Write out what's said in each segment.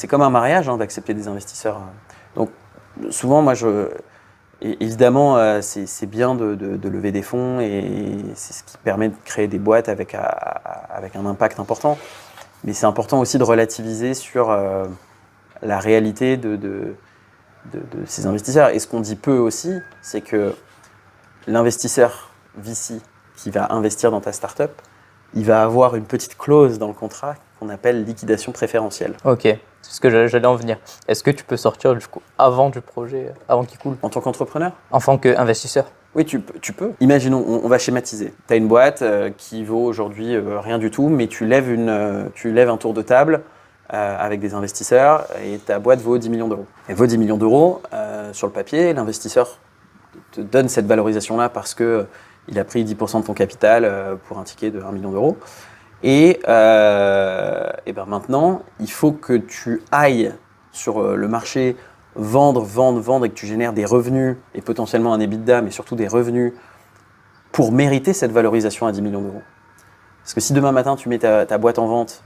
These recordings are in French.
C'est comme un mariage d'accepter des investisseurs. Donc souvent, évidemment, c'est bien de lever des fonds et c'est ce qui permet de créer des boîtes avec un impact important. Mais c'est important aussi de relativiser sur la réalité de ces investisseurs. Et ce qu'on dit peu aussi, c'est que l'investisseur VC qui va investir dans ta startup, il va avoir une petite clause dans le contrat qu'on appelle liquidation préférentielle. Ok, c'est ce que j'allais en venir. Est-ce que tu peux sortir du coup avant du projet, avant qu'il coule? En tant qu'entrepreneur ? En tant qu'investisseur? Oui, tu peux. Imaginons, on va schématiser. Tu as une boîte qui vaut aujourd'hui rien du tout, mais tu lèves un tour de table avec des investisseurs et ta boîte vaut 10 millions d'euros. Elle vaut 10 millions d'euros sur le papier. L'investisseur te donne cette valorisation-là parce qu'il a pris 10% de ton capital pour un ticket de 1 million d'euros. Et ben maintenant, il faut que tu ailles sur le marché vendre et que tu génères des revenus et potentiellement un EBITDA, mais surtout des revenus pour mériter cette valorisation à 10 millions d'euros. Parce que si demain matin, tu mets ta boîte en vente,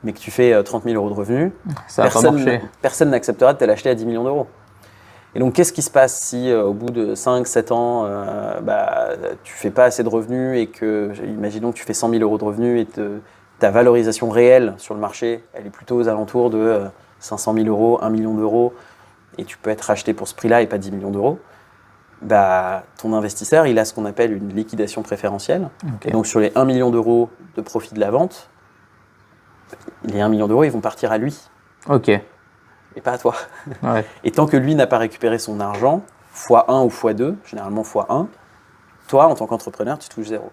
mais que tu fais 30 000 euros de revenus, personne n'acceptera de te l'acheter à 10 millions d'euros. Et donc, qu'est-ce qui se passe si au bout de 5-7 ans, tu ne fais pas assez de revenus et que, imaginons que tu fais 100 000 euros de revenus et ta valorisation réelle sur le marché, elle est plutôt aux alentours de 500 000 euros, 1 million d'euros, et tu peux être racheté pour ce prix-là et pas 10 millions d'euros, ton investisseur, il a ce qu'on appelle une liquidation préférentielle. Okay. Et donc, sur les 1 million d'euros de profit de la vente, les 1 million d'euros, ils vont partir à lui. Ok. Et pas à toi. Ouais. Et tant que lui n'a pas récupéré son argent, x1 ou x2, généralement x1, toi, en tant qu'entrepreneur, tu touches 0.